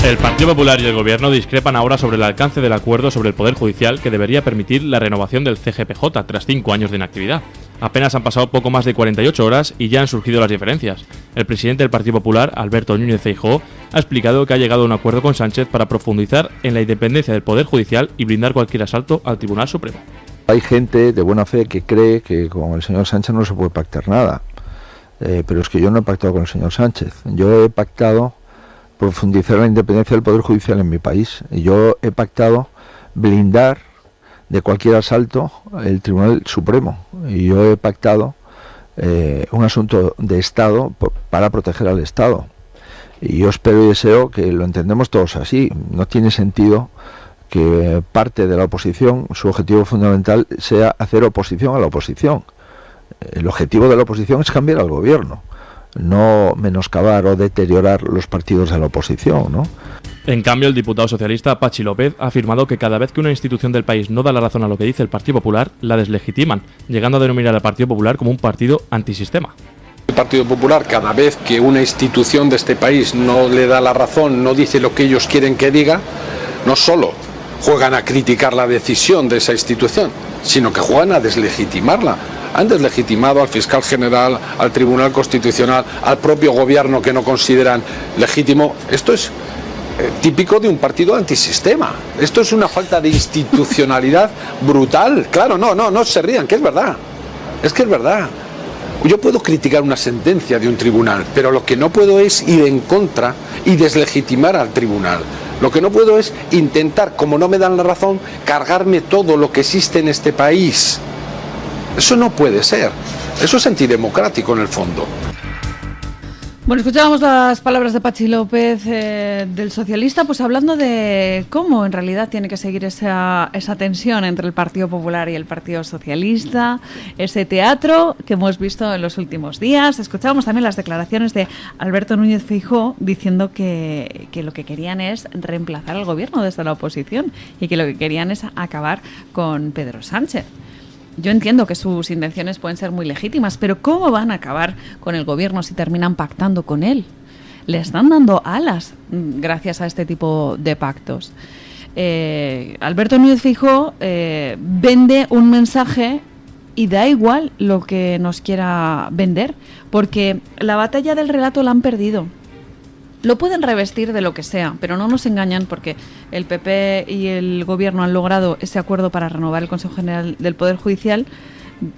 El Partido Popular y el Gobierno discrepan ahora sobre el alcance del acuerdo sobre el Poder Judicial que debería permitir la renovación del CGPJ tras 5 años de inactividad. Apenas han pasado poco más de 48 horas y ya han surgido las diferencias. El presidente del Partido Popular, Alberto Núñez Feijóo, ha explicado que ha llegado a un acuerdo con Sánchez para profundizar en la independencia del Poder Judicial y blindar cualquier asalto al Tribunal Supremo. Hay gente de buena fe que cree que con el señor Sánchez no se puede pactar nada, pero es que yo no he pactado con el señor Sánchez. Yo he pactado profundizar la independencia del Poder Judicial en mi país. Yo he pactado blindar de cualquier asalto el Tribunal Supremo. Y yo he pactado un asunto de Estado para proteger al Estado. Y yo espero y deseo que lo entendemos todos así. No tiene sentido que parte de la oposición, su objetivo fundamental sea hacer oposición a la oposición. El objetivo de la oposición es cambiar al gobierno, no menoscabar o deteriorar los partidos de la oposición, ¿no? En cambio, el diputado socialista Pachi López ha afirmado que cada vez que una institución del país no da la razón a lo que dice el Partido Popular, la deslegitiman, llegando a denominar al Partido Popular como un partido antisistema. El Partido Popular, cada vez que una institución de este país no le da la razón, no dice lo que ellos quieren que diga, no solo juegan a criticar la decisión de esa institución, sino que juegan a deslegitimarla. Han deslegitimado al fiscal general, al Tribunal Constitucional, al propio gobierno que no consideran legítimo. Esto es típico de un partido antisistema. Esto es una falta de institucionalidad brutal. Claro, no se rían, que es verdad. Es que es verdad. Yo puedo criticar una sentencia de un tribunal, pero lo que no puedo es ir en contra y deslegitimar al tribunal. Lo que no puedo es intentar, como no me dan la razón, cargarme todo lo que existe en este país. Eso no puede ser. Eso es antidemocrático en el fondo. Bueno, escuchábamos las palabras de Pachi López, del socialista, pues hablando de cómo en realidad tiene que seguir esa tensión entre el Partido Popular y el Partido Socialista, ese teatro que hemos visto en los últimos días. Escuchábamos también las declaraciones de Alberto Núñez Feijóo diciendo que lo que querían es reemplazar al gobierno desde la oposición y que lo que querían es acabar con Pedro Sánchez. Yo entiendo que sus intenciones pueden ser muy legítimas, pero ¿cómo van a acabar con el gobierno si terminan pactando con él? Le están dando alas gracias a este tipo de pactos. Alberto Núñez Feijóo vende un mensaje y da igual lo que nos quiera vender, porque la batalla del relato la han perdido. Lo pueden revestir de lo que sea, pero no nos engañan porque el PP y el Gobierno han logrado ese acuerdo para renovar el Consejo General del Poder Judicial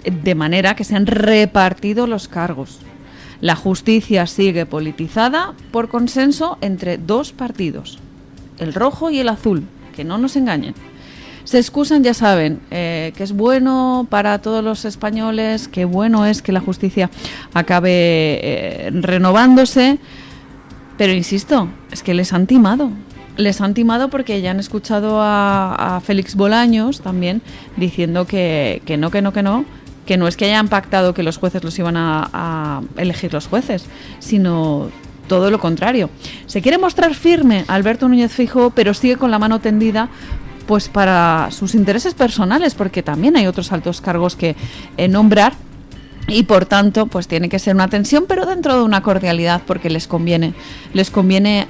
de manera que se han repartido los cargos. La justicia sigue politizada por consenso entre dos partidos, el rojo y el azul, que no nos engañen. Se excusan, ya saben, que es bueno para todos los españoles, que bueno es que la justicia acabe renovándose. Pero insisto, es que les han timado. Les han timado porque ya han escuchado a Félix Bolaños también diciendo que no es que hayan pactado que los jueces los iban a elegir los jueces, sino todo lo contrario. Se quiere mostrar firme Alberto Núñez Feijóo, pero sigue con la mano tendida pues para sus intereses personales, porque también hay otros altos cargos que nombrar. Y por tanto, pues tiene que ser una tensión, pero dentro de una cordialidad, porque les conviene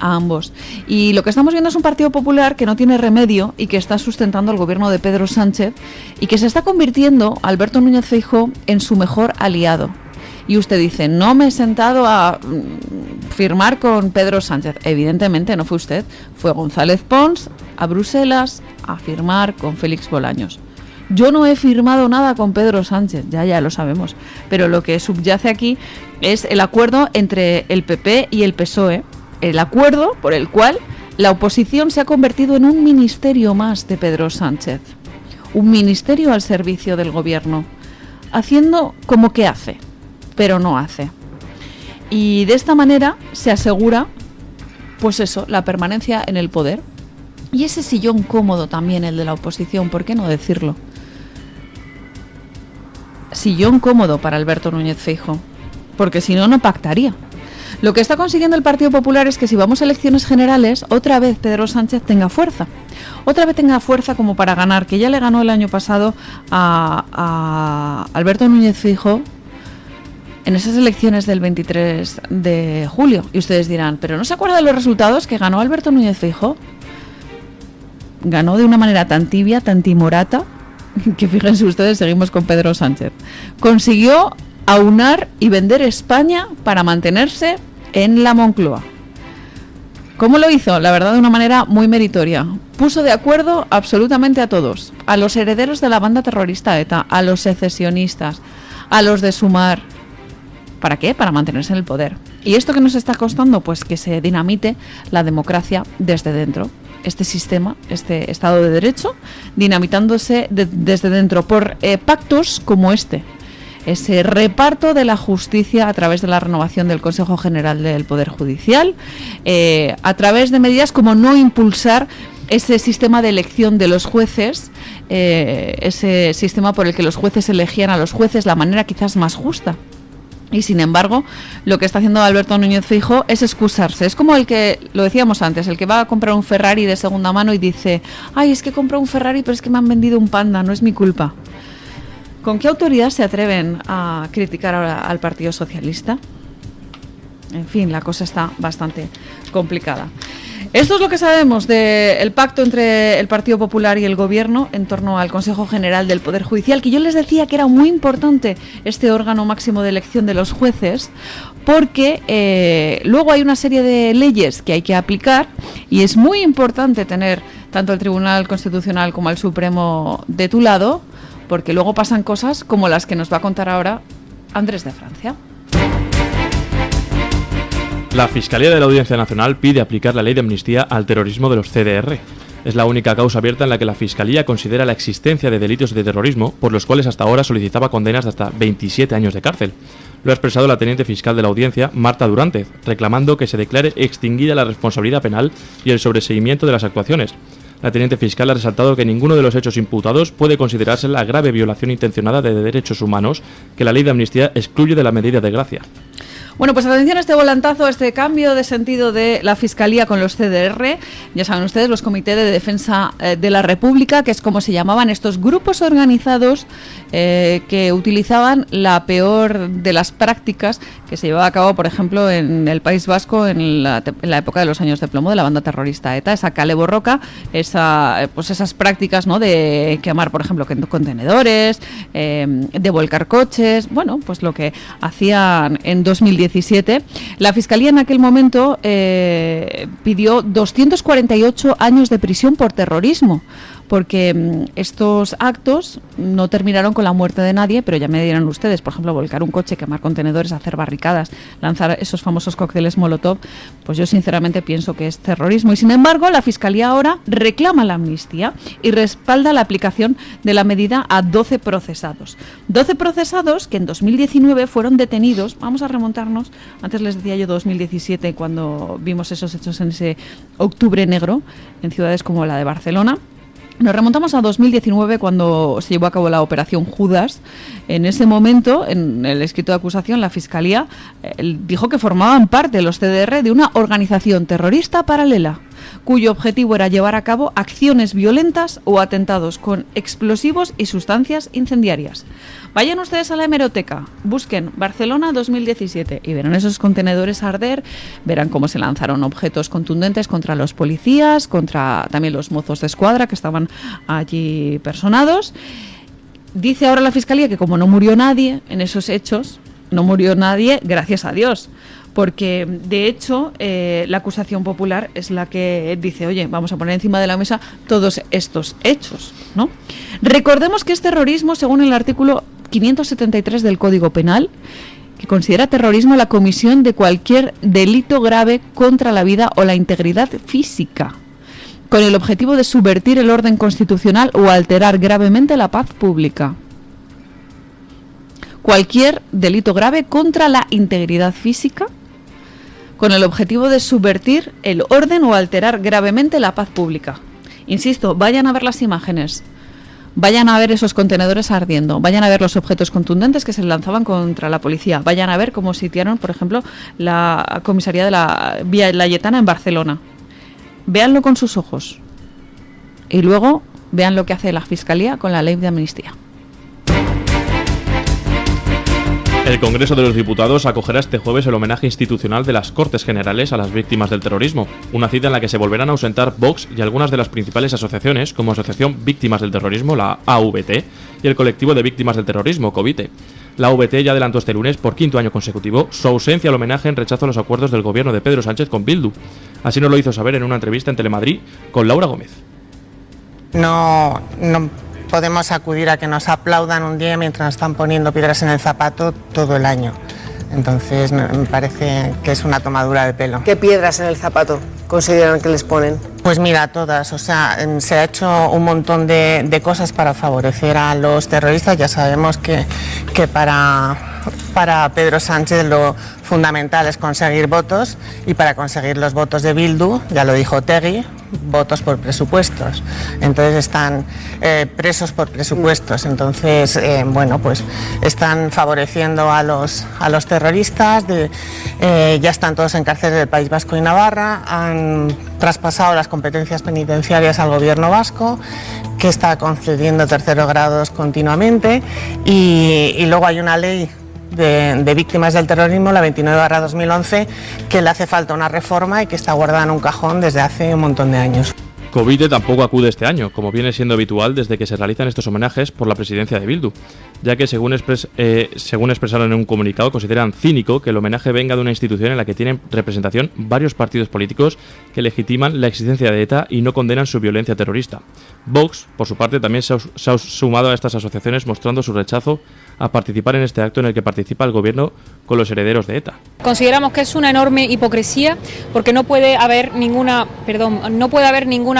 a ambos. Y lo que estamos viendo es un Partido Popular que no tiene remedio y que está sustentando al gobierno de Pedro Sánchez y que se está convirtiendo, Alberto Núñez Feijóo, en su mejor aliado. Y usted dice, no me he sentado a firmar con Pedro Sánchez. Evidentemente no fue usted, fue González Pons a Bruselas a firmar con Félix Bolaños. Yo no he firmado nada con Pedro Sánchez, ya lo sabemos, pero lo que subyace aquí es el acuerdo entre el PP y el PSOE, el acuerdo por el cual la oposición se ha convertido en un ministerio más de Pedro Sánchez, un ministerio al servicio del gobierno, haciendo como que hace, pero no hace. Y de esta manera se asegura, pues eso, la permanencia en el poder. Y ese sillón cómodo también, el de la oposición, ¿por qué no decirlo? Sillón cómodo para Alberto Núñez Feijóo, porque si no, no pactaría. Lo que está consiguiendo el Partido Popular es que si vamos a elecciones generales, otra vez Pedro Sánchez tenga fuerza. Otra vez tenga fuerza como para ganar, que ya le ganó el año pasado a Alberto Núñez Feijóo en esas elecciones del 23 de julio. Y ustedes dirán, ¿pero no se acuerdan de los resultados que ganó Alberto Núñez Feijóo? Ganó de una manera tan tibia, tan timorata, que fíjense ustedes, seguimos con Pedro Sánchez. Consiguió aunar y vender España para mantenerse en la Moncloa. ¿Cómo lo hizo? La verdad, de una manera muy meritoria. Puso de acuerdo absolutamente a todos. A los herederos de la banda terrorista ETA, a los secesionistas, a los de Sumar. ¿Para qué? Para mantenerse en el poder. ¿Y esto qué nos está costando? Pues que se dinamite la democracia desde dentro. Este sistema, este Estado de Derecho, dinamitándose desde dentro por pactos como este. Ese reparto de la justicia a través de la renovación del Consejo General del Poder Judicial, a través de medidas como no impulsar ese sistema de elección de los jueces, ese sistema por el que los jueces elegían a los jueces, la manera quizás más justa. Y sin embargo, lo que está haciendo Alberto Núñez Feijóo es excusarse. Es como el que, lo decíamos antes, el que va a comprar un Ferrari de segunda mano y dice: ay, es que he comprado un Ferrari, pero es que me han vendido un Panda, no es mi culpa. ¿Con qué autoridad se atreven a criticar ahora al Partido Socialista? En fin, la cosa está bastante complicada. Esto es lo que sabemos del pacto entre el Partido Popular y el Gobierno en torno al Consejo General del Poder Judicial, que yo les decía que era muy importante este órgano máximo de elección de los jueces, porque luego hay una serie de leyes que hay que aplicar y es muy importante tener tanto el Tribunal Constitucional como el Supremo de tu lado, porque luego pasan cosas como las que nos va a contar ahora Andrés de Francia. La Fiscalía de la Audiencia Nacional pide aplicar la ley de amnistía al terrorismo de los CDR. Es la única causa abierta en la que la Fiscalía considera la existencia de delitos de terrorismo por los cuales hasta ahora solicitaba condenas de hasta 27 años de cárcel. Lo ha expresado la teniente fiscal de la Audiencia, Marta Durante, reclamando que se declare extinguida la responsabilidad penal y el sobreseguimiento de las actuaciones. La teniente fiscal ha resaltado que ninguno de los hechos imputados puede considerarse la grave violación intencionada de derechos humanos que la ley de amnistía excluye de la medida de gracia. Bueno, pues atención a este volantazo, a este cambio de sentido de la Fiscalía con los CDR. Ya saben ustedes, los Comités de Defensa de la República, que es como se llamaban estos grupos organizados que utilizaban la peor de las prácticas que se llevaba a cabo, por ejemplo, en el País Vasco en la época de los años de plomo de la banda terrorista ETA, esa kale borroka, esas prácticas, ¿no?, de quemar, por ejemplo, contenedores, de volcar coches, bueno, pues lo que hacían en 2017. La Fiscalía en aquel momento pidió 248 años de prisión por terrorismo, porque estos actos no terminaron con la muerte de nadie, pero ya me dirán ustedes, por ejemplo, volcar un coche, quemar contenedores, hacer barricadas, lanzar esos famosos cócteles Molotov, pues yo sinceramente pienso que es terrorismo. Y sin embargo, la Fiscalía ahora reclama la amnistía y respalda la aplicación de la medida a 12 procesados. 12 procesados que en 2019 fueron detenidos, vamos a remontarnos, antes les decía yo 2017, cuando vimos esos hechos en ese octubre negro, en ciudades como la de Barcelona. Nos remontamos a 2019 cuando se llevó a cabo la operación Judas. En ese momento, en el escrito de acusación, la Fiscalía dijo que formaban parte los CDR de una organización terrorista paralela, cuyo objetivo era llevar a cabo acciones violentas o atentados con explosivos y sustancias incendiarias. Vayan ustedes a la hemeroteca, busquen Barcelona 2017 y verán esos contenedores arder, verán cómo se lanzaron objetos contundentes contra los policías, contra también los mozos de escuadra que estaban allí personados. Dice ahora la Fiscalía que como no murió nadie en esos hechos, no murió nadie, gracias a Dios, porque de hecho la acusación popular es la que dice, oye, vamos a poner encima de la mesa todos estos hechos, ¿no? Recordemos que es terrorismo según el artículo 573 del Código Penal, que considera terrorismo la comisión de cualquier delito grave contra la vida o la integridad física, con el objetivo de subvertir el orden constitucional o alterar gravemente la paz pública. Cualquier delito grave contra la integridad física, con el objetivo de subvertir el orden o alterar gravemente la paz pública. Insisto, vayan a ver las imágenes, vayan a ver esos contenedores ardiendo, vayan a ver los objetos contundentes que se lanzaban contra la policía, vayan a ver cómo sitiaron, por ejemplo, la comisaría de la Vía Layetana en Barcelona. Véanlo con sus ojos y luego vean lo que hace la Fiscalía con la ley de amnistía. El Congreso de los Diputados acogerá este jueves el homenaje institucional de las Cortes Generales a las víctimas del terrorismo, una cita en la que se volverán a ausentar Vox y algunas de las principales asociaciones, como Asociación Víctimas del Terrorismo, la AVT, y el Colectivo de Víctimas del Terrorismo, COVITE. La AVT ya adelantó este lunes, por quinto año consecutivo, su ausencia al homenaje en rechazo a los acuerdos del gobierno de Pedro Sánchez con Bildu. Así nos lo hizo saber en una entrevista en Telemadrid con Laura Gómez. No podemos acudir a que nos aplaudan un día mientras nos están poniendo piedras en el zapato todo el año. Entonces me parece que es una tomadura de pelo. ¿Qué piedras en el zapato consideran que les ponen? Pues mira, todas. O sea, se ha hecho un montón de cosas para favorecer a los terroristas. Ya sabemos que para Pedro Sánchez lo fundamental es conseguir votos, y para conseguir los votos de Bildu, ya lo dijo Otegi, votos por presupuestos. Entonces están presos por presupuestos. Entonces, pues están favoreciendo a los terroristas. Ya están todos en cárceles del País Vasco y Navarra. Han traspasado las competencias penitenciarias al gobierno vasco, que está concediendo terceros grados continuamente. Y luego hay una ley de víctimas del terrorismo, la 29/2011, que le hace falta una reforma y que está guardada en un cajón desde hace un montón de años. COVITE tampoco acude este año, como viene siendo habitual desde que se realizan estos homenajes por la presidencia de Bildu, ya que según expresaron en un comunicado, consideran cínico que el homenaje venga de una institución en la que tienen representación varios partidos políticos que legitiman la existencia de ETA y no condenan su violencia terrorista. Vox, por su parte, también se ha sumado a estas asociaciones mostrando su rechazo a participar en este acto en el que participa el gobierno con los herederos de ETA. Consideramos que es una enorme hipocresía, porque no puede haber ninguna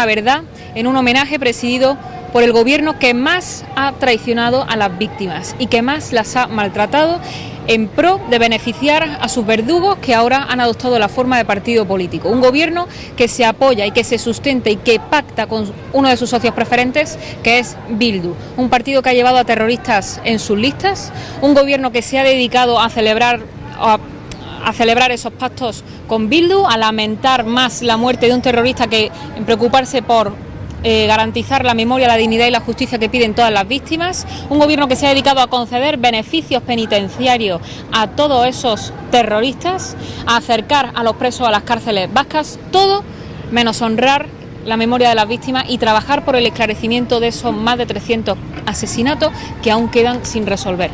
verdad en un homenaje presidido por el gobierno que más ha traicionado a las víctimas y que más las ha maltratado en pro de beneficiar a sus verdugos, que ahora han adoptado la forma de partido político. Un gobierno que se apoya y que se sustenta y que pacta con uno de sus socios preferentes, que es Bildu. Un partido que ha llevado a terroristas en sus listas. Un gobierno que se ha dedicado a celebrar esos pactos con Bildu, a lamentar más la muerte de un terrorista que en preocuparse por garantizar la memoria, la dignidad y la justicia que piden todas las víctimas. Un gobierno que se ha dedicado a conceder beneficios penitenciarios a todos esos terroristas, a acercar a los presos a las cárceles vascas, todo menos honrar la memoria de las víctimas y trabajar por el esclarecimiento de esos más de 300 asesinatos que aún quedan sin resolver.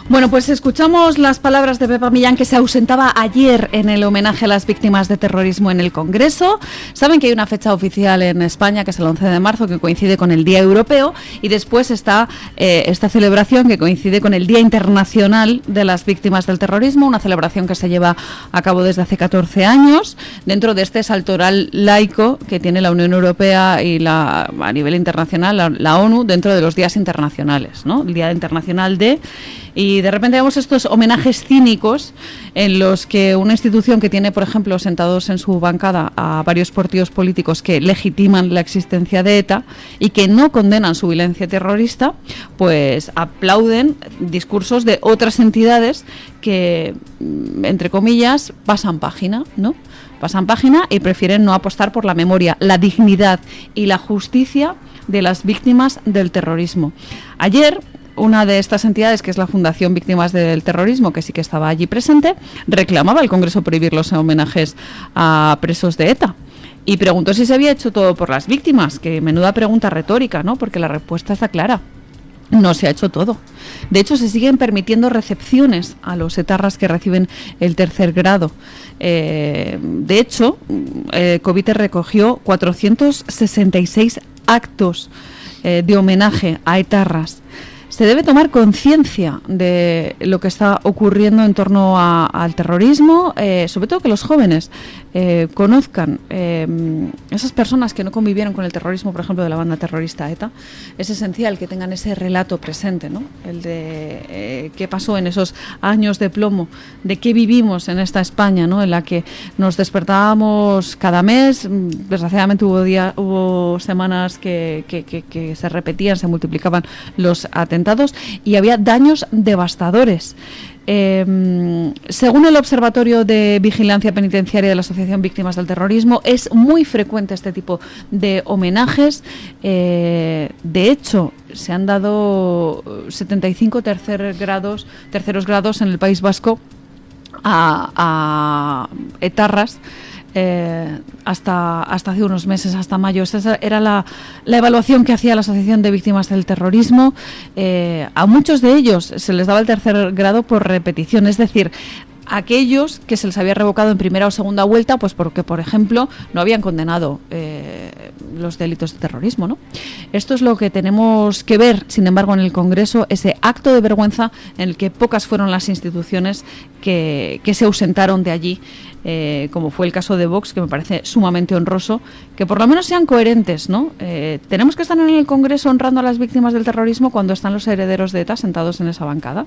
Bueno, pues escuchamos las palabras de Pepa Millán, que se ausentaba ayer en el homenaje a las víctimas de terrorismo en el Congreso. Saben que hay una fecha oficial en España, que es el 11 de marzo, que coincide con el Día Europeo, y después está esta celebración que coincide con el Día Internacional de las Víctimas del Terrorismo, una celebración que se lleva a cabo desde hace 14 años, dentro de este salto oral laico que tiene la Unión Europea y a nivel internacional la ONU, dentro de los días internacionales, ¿no? El Día Internacional de... Y de repente vemos estos homenajes cínicos en los que una institución que tiene, por ejemplo, sentados en su bancada a varios partidos políticos que legitiman la existencia de ETA y que no condenan su violencia terrorista, pues aplauden discursos de otras entidades que, entre comillas, pasan página, ¿no? Pasan página y prefieren no apostar por la memoria, la dignidad y la justicia de las víctimas del terrorismo. Ayer, una de estas entidades, que es la Fundación Víctimas del Terrorismo, que sí que estaba allí presente, reclamaba al Congreso prohibir los homenajes a presos de ETA. Y preguntó si se había hecho todo por las víctimas, que menuda pregunta retórica, ¿no? Porque la respuesta está clara. No se ha hecho todo. De hecho, se siguen permitiendo recepciones a los etarras que reciben el tercer grado. De hecho, COVITE recogió 466 actos de homenaje a etarras. Se debe tomar conciencia de lo que está ocurriendo en torno al terrorismo, sobre todo que los jóvenes conozcan esas personas que no convivieron con el terrorismo, por ejemplo, de la banda terrorista ETA. Es esencial que tengan ese relato presente, ¿no? El de qué pasó en esos años de plomo, de qué vivimos en esta España, ¿no? En la que nos despertábamos cada mes. Desgraciadamente hubo semanas que se repetían, se multiplicaban los atentados y había daños devastadores. Según el Observatorio de Vigilancia Penitenciaria de la Asociación Víctimas del Terrorismo, es muy frecuente este tipo de homenajes. De hecho, se han dado 75 terceros grados en el País Vasco a etarras. Hasta hace unos meses, hasta mayo. Esa era la evaluación que hacía la Asociación de Víctimas del Terrorismo. A muchos de ellos se les daba el tercer grado por repetición, es decir, aquellos que se les había revocado en primera o segunda vuelta, pues porque, por ejemplo, no habían condenado los delitos de terrorismo, ¿no? Esto es lo que tenemos que ver, sin embargo, en el Congreso, ese acto de vergüenza en el que pocas fueron las instituciones que se ausentaron de allí, como fue el caso de Vox, que me parece sumamente honroso, que por lo menos sean coherentes, ¿no? Tenemos que estar en el Congreso honrando a las víctimas del terrorismo cuando están los herederos de ETA sentados en esa bancada,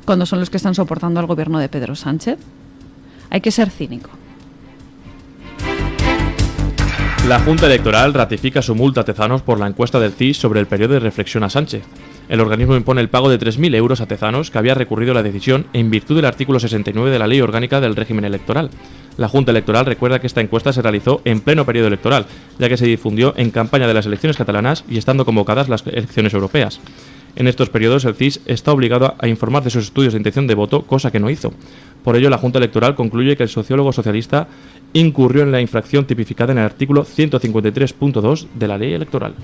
cuando son los que están soportando al gobierno de Pedro Sánchez. Hay que ser cínico. La Junta Electoral ratifica su multa a Tezanos por la encuesta del CIS sobre el periodo de reflexión a Sánchez. El organismo impone el pago de 3.000 euros a Tezanos, que había recurrido la decisión en virtud del artículo 69 de la Ley Orgánica del Régimen Electoral. La Junta Electoral recuerda que esta encuesta se realizó en pleno periodo electoral, ya que se difundió en campaña de las elecciones catalanas y estando convocadas las elecciones europeas. En estos periodos el CIS está obligado a informar de sus estudios de intención de voto, cosa que no hizo. Por ello, la Junta Electoral concluye que el sociólogo socialista incurrió en la infracción tipificada en el artículo 153.2 de la Ley Electoral.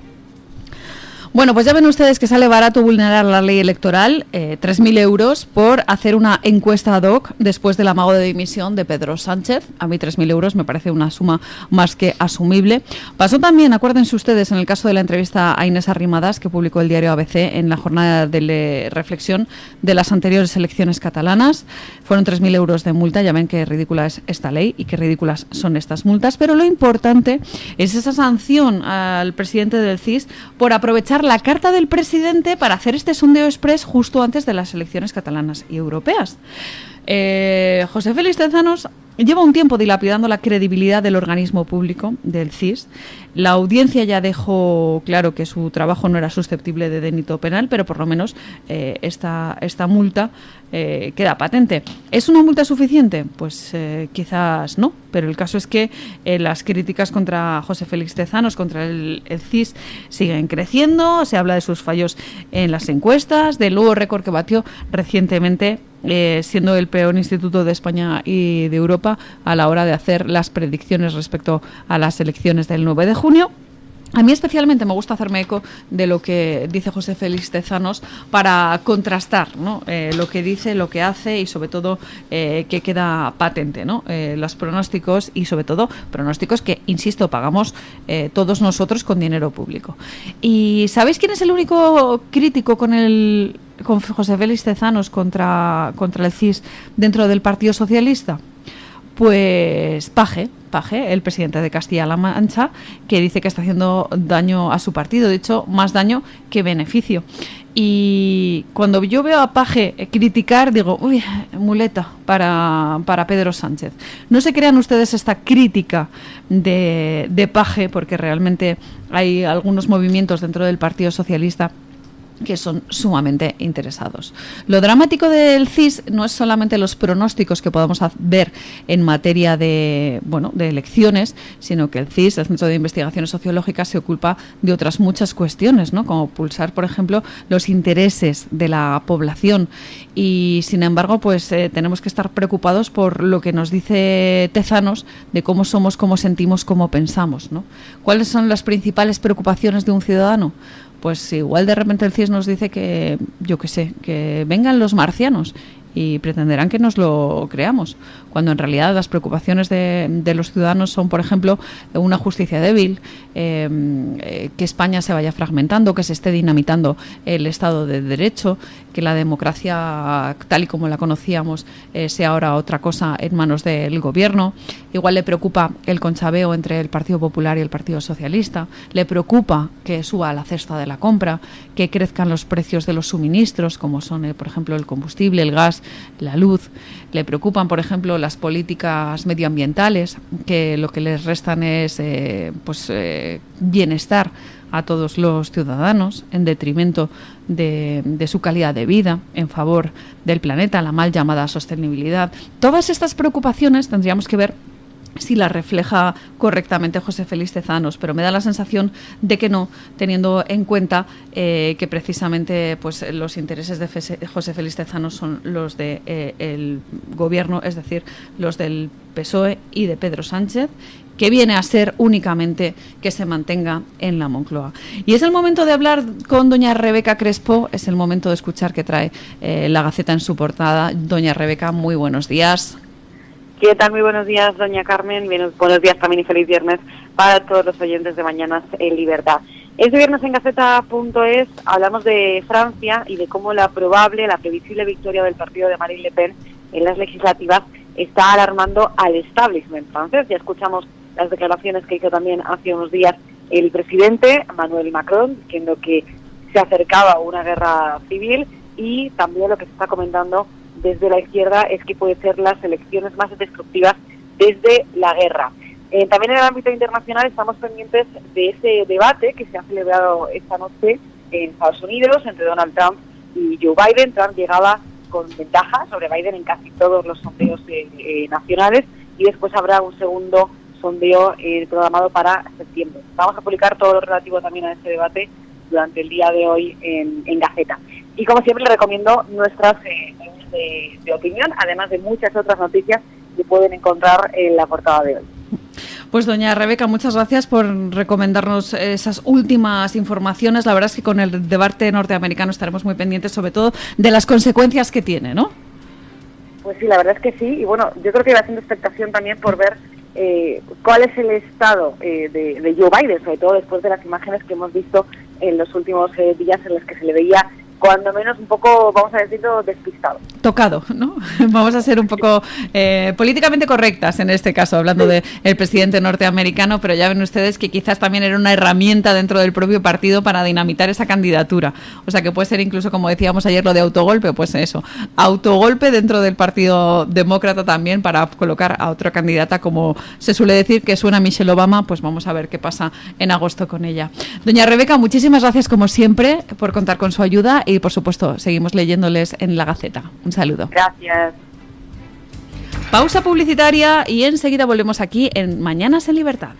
Bueno, pues ya ven ustedes que sale barato vulnerar la ley electoral, 3.000 euros por hacer una encuesta ad hoc después del amago de dimisión de Pedro Sánchez. A mí 3.000 euros me parece una suma más que asumible. Pasó también, acuérdense ustedes, en el caso de la entrevista a Inés Arrimadas, que publicó el diario ABC en la jornada de reflexión de las anteriores elecciones catalanas. Fueron 3.000 euros de multa, ya ven qué ridícula es esta ley y qué ridículas son estas multas, pero lo importante es esa sanción al presidente del CIS por aprovechar la carta del presidente para hacer este sondeo express justo antes de las elecciones catalanas y europeas. José Félix Tezanos lleva un tiempo dilapidando la credibilidad del organismo público, del CIS. La audiencia ya dejó claro que su trabajo no era susceptible de delito penal, pero por lo menos esta multa queda patente. ¿Es una multa suficiente? Pues quizás no, pero el caso es que las críticas contra José Félix Tezanos, contra el CIS, siguen creciendo. Se habla de sus fallos en las encuestas, del nuevo récord que batió recientemente, siendo el peor instituto de España y de Europa a la hora de hacer las predicciones respecto a las elecciones del 9 de junio. A mí especialmente me gusta hacerme eco de lo que dice José Félix Tezanos para contrastar, ¿no? Lo que dice, lo que hace y sobre todo que queda patente, ¿no? Los pronósticos y sobre todo pronósticos que, insisto, pagamos todos nosotros con dinero público. ¿Y sabéis quién es el único crítico con José Félix Tezanos contra el CIS dentro del Partido Socialista? Pues Paje, el presidente de Castilla-La Mancha, que dice que está haciendo daño a su partido, de hecho, más daño que beneficio. Y cuando yo veo a Paje criticar, digo, uy, muleta para Pedro Sánchez. No se crean ustedes esta crítica de Paje, porque realmente hay algunos movimientos dentro del Partido Socialista que son sumamente interesados. Lo dramático del CIS no es solamente los pronósticos que podamos ver en materia de elecciones, sino que el CIS, el Centro de Investigaciones Sociológicas, se ocupa de otras muchas cuestiones, ¿no? Como pulsar, por ejemplo, los intereses de la población. Y, sin embargo, pues tenemos que estar preocupados por lo que nos dice Tezanos de cómo somos, cómo sentimos, cómo pensamos, ¿no? ¿Cuáles son las principales preocupaciones de un ciudadano? Pues igual de repente el CIS nos dice que, yo qué sé, que vengan los marcianos y pretenderán que nos lo creamos, cuando en realidad las preocupaciones de los ciudadanos son, por ejemplo, una justicia débil, que España se vaya fragmentando, que se esté dinamitando el Estado de Derecho, que la democracia tal y como la conocíamos sea ahora otra cosa en manos del gobierno. Igual le preocupa el conchaveo entre el Partido Popular y el Partido Socialista, le preocupa que suba la cesta de la compra, que crezcan los precios de los suministros, como son, por ejemplo, el combustible, el gas, la luz. Le preocupan, por ejemplo, las políticas medioambientales, que lo que les restan es bienestar a todos los ciudadanos en detrimento de su calidad de vida, en favor del planeta, la mal llamada sostenibilidad. Todas estas preocupaciones tendríamos que ver si la refleja correctamente José Félix Tezanos, pero me da la sensación de que no, teniendo en cuenta que precisamente pues los intereses de José Félix Tezanos son los del el gobierno, es decir, los del PSOE y de Pedro Sánchez, que viene a ser únicamente que se mantenga en la Moncloa. Y es el momento de hablar con doña Rebeca Crespo, es el momento de escuchar qué trae la Gaceta en su portada. Doña Rebeca, muy buenos días. ¿Qué tal? Muy buenos días, doña Carmen. Buenos días también y feliz viernes para todos los oyentes de Mañanas en Libertad. Este viernes en Gaceta.es hablamos de Francia y de cómo la previsible victoria del partido de Marine Le Pen en las legislativas está alarmando al establishment francés. Ya escuchamos las declaraciones que hizo también hace unos días el presidente Emmanuel Macron, diciendo que se acercaba a una guerra civil, y también lo que se está comentando desde la izquierda es que puede ser las elecciones más destructivas desde la guerra. También en el ámbito internacional estamos pendientes de ese debate que se ha celebrado esta noche en Estados Unidos entre Donald Trump y Joe Biden. Trump llegaba con ventaja sobre Biden en casi todos los sondeos nacionales, y después habrá un segundo sondeo programado para septiembre. Vamos a publicar todo lo relativo también a este debate durante el día de hoy en Gaceta. Y como siempre le recomiendo nuestras de opinión, además de muchas otras noticias que pueden encontrar en la portada de hoy. Pues doña Rebeca, muchas gracias por recomendarnos esas últimas informaciones. La verdad es que con el debate norteamericano estaremos muy pendientes, sobre todo de las consecuencias que tiene, ¿no? Pues sí, la verdad es que sí. Y bueno, yo creo que va haciendo expectación también por ver cuál es el estado de Joe Biden, sobre todo después de las imágenes que hemos visto en los últimos días en los que se le veía cuando menos un poco, vamos a decirlo, despistado. Tocado, ¿no? Vamos a ser un poco políticamente correctas en este caso, hablando del presidente norteamericano, pero ya ven ustedes que quizás también era una herramienta dentro del propio partido para dinamitar esa candidatura. O sea, que puede ser incluso, como decíamos ayer, lo de autogolpe, pues eso, autogolpe dentro del Partido Demócrata también para colocar a otra candidata, como se suele decir, que suena Michelle Obama. Pues vamos a ver qué pasa en agosto con ella. Doña Rebeca, muchísimas gracias como siempre por contar con su ayuda. Y, por supuesto, seguimos leyéndoles en la Gaceta. Un saludo. Gracias. Pausa publicitaria y enseguida volvemos aquí en Mañanas en Libertad.